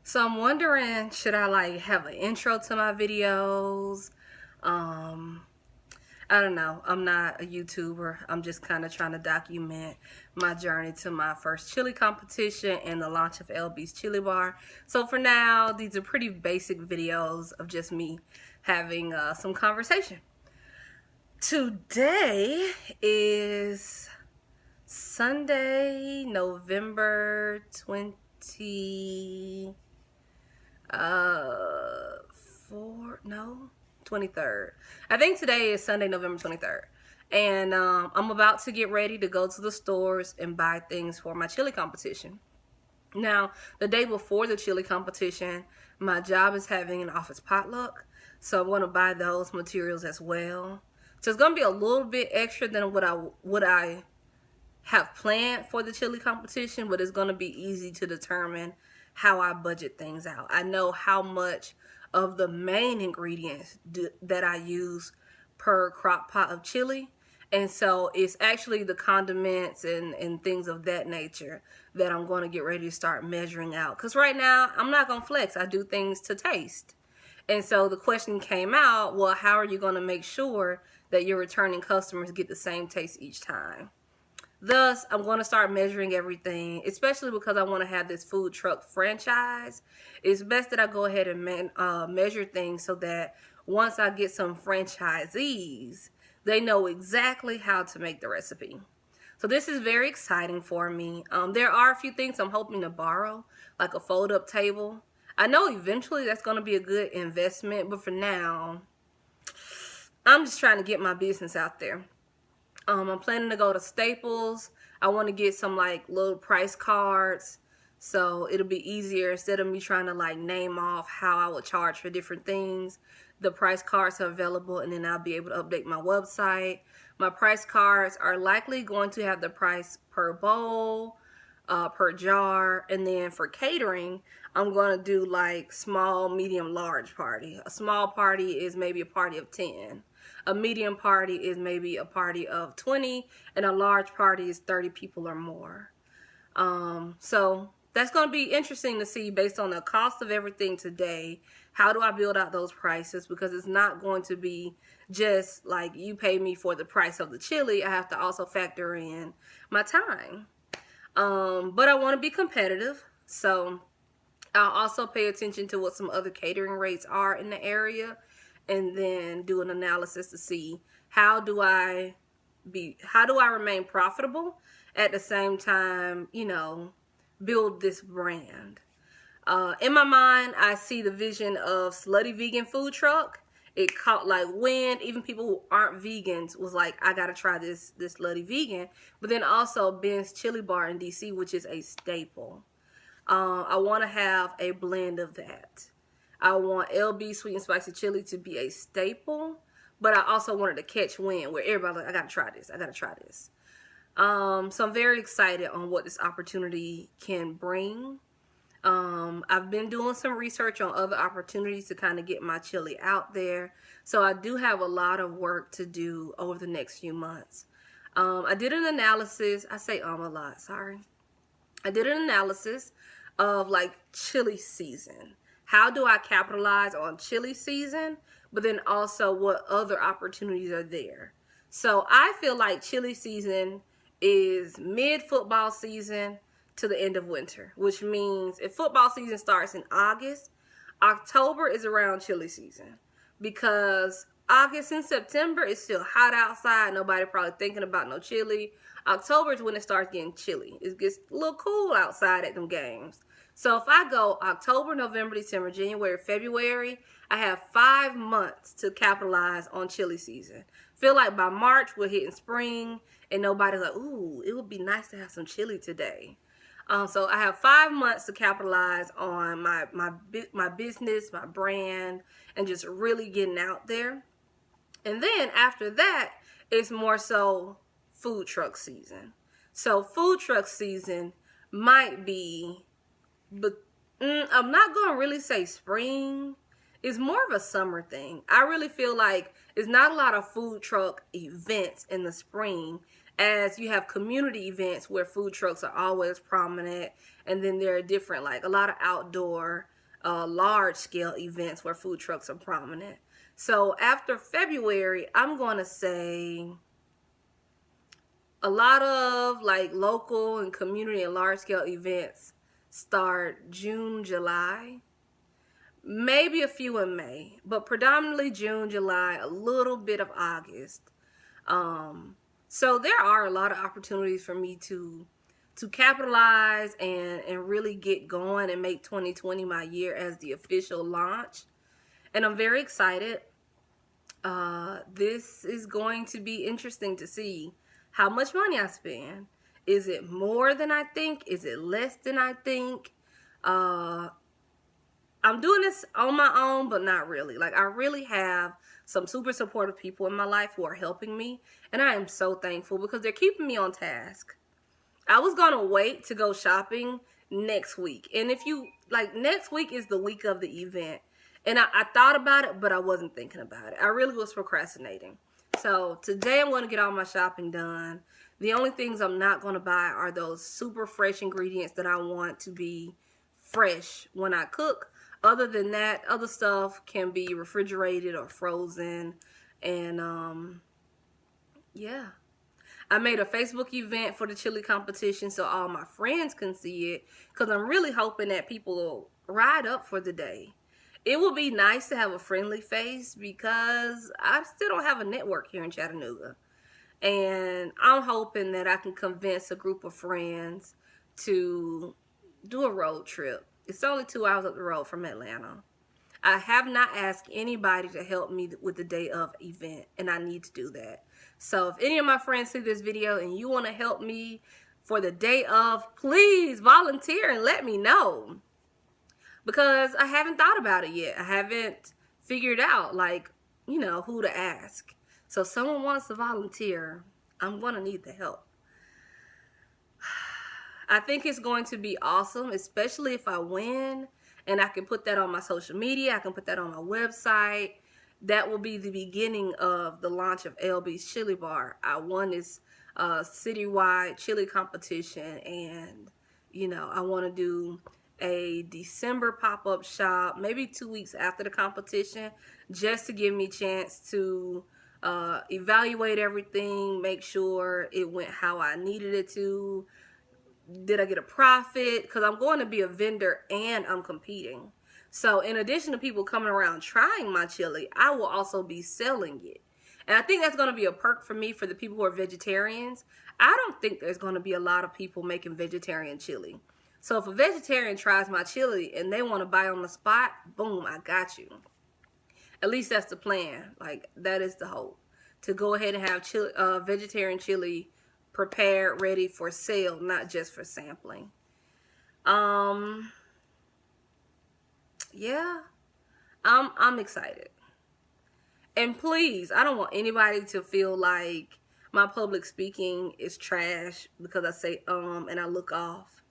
So I'm wondering, should I like have an intro to my videos? Um, I don't know. I'm not a YouTuber. I'm just kind of trying to document my journey to my first chili competition and the launch of LB's Chili Bar. So for now, these are pretty basic videos of just me having some conversation. Today is Sunday, November uh 23rd. I think today is Sunday, November 23rd. And I'm about to get ready to go to the stores and buy things for my chili competition. Now, the day before the chili competition, my job is having an office potluck, so I'm going to buy those materials as well. So it's going to be a little bit extra than what I have planned for the chili competition, but it's going to be easy to determine how I budget things out. I know how much of the main ingredients that I use per crock pot of chili. And so it's actually the condiments and things of that nature that I'm going to get ready to start measuring out. Because right now, I'm not going to flex. I do things to taste. And so the question came out, well, how are you going to make sure that your returning customers get the same taste each time? Thus, I'm going to start measuring everything, especially because I want to have this food truck franchise. It's best that I go ahead and measure things so that once I get some franchisees, they know exactly how to make the recipe. So this is very exciting for me. There are a few things I'm hoping to borrow, like a fold-up table. I know eventually that's going to be a good investment, but for now, I'm just trying to get my business out there. I'm planning to go to Staples. I want to get some like little price cards, so it'll be easier instead of me trying to like name off how I would charge for different things. The price cards are available, and then I'll be able to update my website. My price cards are likely going to have the price per bowl, per jar, and then for catering, I'm going to do like small, medium, large party. A small party is maybe a party of 10. A medium party is maybe a party of 20, and a large party is 30 people or more. So that's going to be interesting to see based on the cost of everything today. How do I build out those prices? Because it's not going to be just like you pay me for the price of the chili. I have to also factor in my time. But I want to be competitive. So I'll also pay attention to what some other catering rates are in the area, and then do an analysis to see how do I remain profitable at the same time, build this brand. In my mind, I see the vision of Slutty Vegan Food Truck. It caught like wind. Even people who aren't vegans was like, I gotta try this Slutty Vegan. But then also Ben's Chili Bar in DC, which is a staple. I want to have a blend of that. I want LB Sweet and Spicy Chili to be a staple, but I also wanted to catch wind where everybody like, I gotta try this. I gotta try this. So I'm very excited on what this opportunity can bring. I've been doing some research on other opportunities to kind of get my chili out there. So I do have a lot of work to do over the next few months. I did an analysis. I say a lot, sorry. I did an analysis of like chili season. How do I capitalize on chili season, but then also what other opportunities are there? So I feel like chili season is mid-football season to the end of winter, which means if football season starts in August, October is around chili season, because August and September is still hot outside. Nobody probably thinking about no chili. October is when it starts getting chilly. It gets a little cool outside at them games. So if I go October, November, December, January, February, I have 5 months to capitalize on chili season. Feel like by March we're hitting spring and nobody's like, ooh, it would be nice to have some chili today. So I have 5 months to capitalize on my business, my brand, and just really getting out there. And then after that, it's more so food truck season. So food truck season might be, but I'm not going to really say spring. It's more of a summer thing. I really feel like it's not a lot of food truck events in the spring, as you have community events where food trucks are always prominent, and then there are different, like a lot of outdoor large scale events where food trucks are prominent. So after February, I'm going to say a lot of like local and community and large scale events start June, July, maybe a few in May, but predominantly June, July, a little bit of August. So there are a lot of opportunities for me to capitalize and really get going and make 2020 my year as the official launch. And I'm very excited. This is going to be interesting to see how much money I spend. Is it more than I think? Is it less than I think? I'm doing this on my own, but not really. Like, I really have some super supportive people in my life who are helping me, and I am so thankful because they're keeping me on task. I was gonna wait to go shopping next week, and if you like, next week is the week of the event, and I thought about it, but I wasn't thinking about it. I really was procrastinating. So today I'm going to get all my shopping done. The only things I'm not going to buy are those super fresh ingredients that I want to be fresh when I cook. Other than that, other stuff can be refrigerated or frozen. And yeah. I made a Facebook event for the chili competition so all my friends can see it, because I'm really hoping that people will ride up for the day. It would be nice to have a friendly face because I still don't have a network here in Chattanooga. And I'm hoping that I can convince a group of friends to do a road trip. It's only 2 hours up the road from Atlanta. I have not asked anybody to help me with the day of event, and I need to do that. So if any of my friends see this video and you want to help me for the day of, please volunteer and let me know. Because I haven't thought about it yet. I haven't figured out, like, you know, who to ask. So if someone wants to volunteer, I'm going to need the help. I think it's going to be awesome, especially if I win. And I can put that on my social media. I can put that on my website. That will be the beginning of the launch of LB's Chili Bar. I won this citywide chili competition. And, you know, I want to do a December pop-up shop, maybe 2 weeks after the competition, just to give me a chance to evaluate everything, make sure it went how I needed it to. Did I get a profit? Because I'm going to be a vendor and I'm competing. So in addition to people coming around trying my chili, I will also be selling it. And I think that's going to be a perk for me for the people who are vegetarians. I don't think there's going to be a lot of people making vegetarian chili. So if a vegetarian tries my chili and they want to buy on the spot, boom, I got you. At least that's the plan. Like, that is the hope. To go ahead and have chili, vegetarian chili prepared, ready for sale, not just for sampling. Yeah, I'm excited. And please, I don't want anybody to feel like my public speaking is trash because I say and I look off.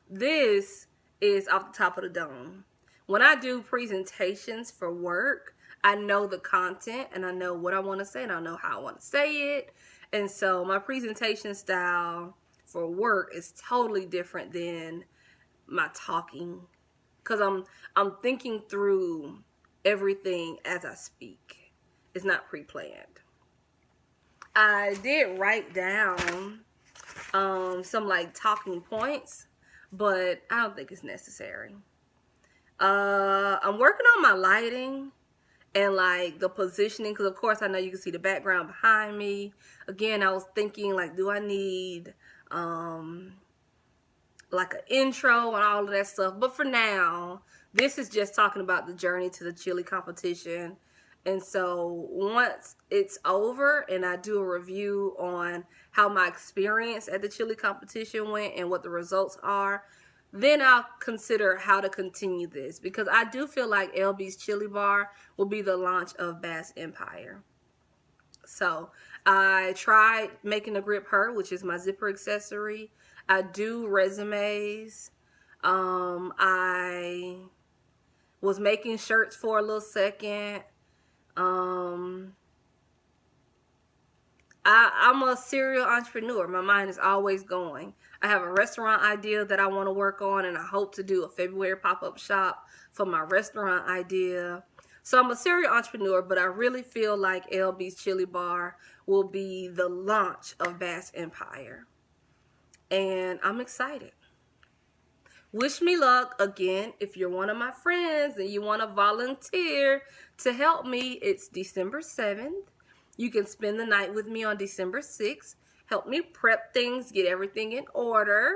This is off the top of the dome. When I do presentations for work, I know the content and I know what I want to say and I know how I want to say it. And so my presentation style for work is totally different than my talking, because I'm thinking through everything as I speak. It's not pre-planned. I did write down some like talking points, but I don't think it's necessary. I'm working on my lighting and like the positioning, because of course I know you can see the background behind me. Again, I was thinking, like, do I need like an intro and all of that stuff? But for now, this is just talking about the journey to the chili competition. And so once it's over and I do a review on how my experience at the chili competition went and what the results are, then I'll consider how to continue this, because I do feel like LB's Chili Bar will be the launch of Bass Empire. So I tried making a grip hurt, which is my zipper accessory. I do resumes. I was making shirts for a little second. I'm a serial entrepreneur. My mind is always going. I have a restaurant idea that I want to work on, and I hope to do a February pop-up shop for my restaurant idea. So I'm a serial entrepreneur, but I really feel like LB's Chili Bar will be the launch of Bass Empire. And I'm excited. Wish me luck. Again, if you're one of my friends and you want to volunteer to help me, it's December 7th. You can spend the night with me on December 6th. Help me prep things, get everything in order.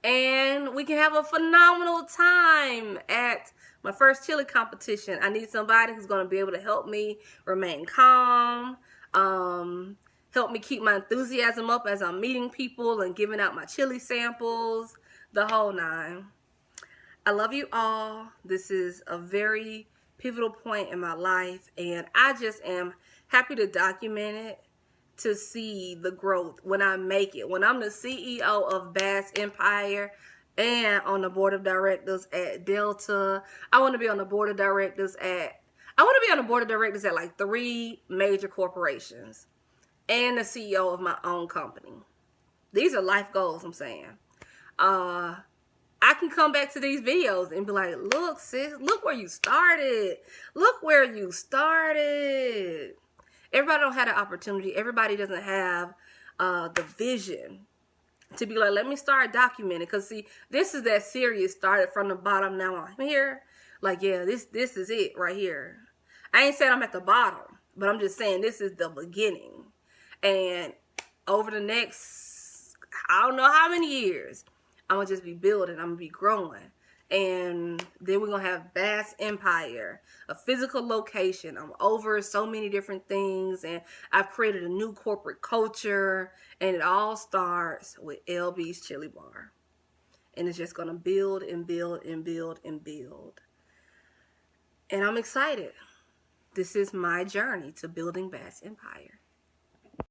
And we can have a phenomenal time at my first chili competition. I need somebody who's going to be able to help me remain calm, help me keep my enthusiasm up as I'm meeting people and giving out my chili samples, the whole nine. I love you all. This is a very pivotal point in my life, and I just am happy to document it, to see the growth when I make it. When I'm the CEO of Bass Empire and on the board of directors at Delta. I want to be on the board of directors at like 3 major corporations and the CEO of my own company. These are life goals, I'm saying. I can come back to these videos and be like, look, sis, look where you started. Look where you started. Everybody don't have the opportunity. Everybody doesn't have the vision to be like, let me start documenting. Because, see, this is that serious. Started from the bottom, now I'm here. Like, yeah, this is it right here. I ain't saying I'm at the bottom, but I'm just saying this is the beginning. And over the next, I don't know how many years, I'm going to just be building. I'm going to be growing. And then we're going to have Bass Empire, a physical location. I'm over so many different things, and I've created a new corporate culture, and it all starts with LB's Chili Bar. And it's just going to build and build and build and build. And I'm excited. This is my journey to building Bass Empire.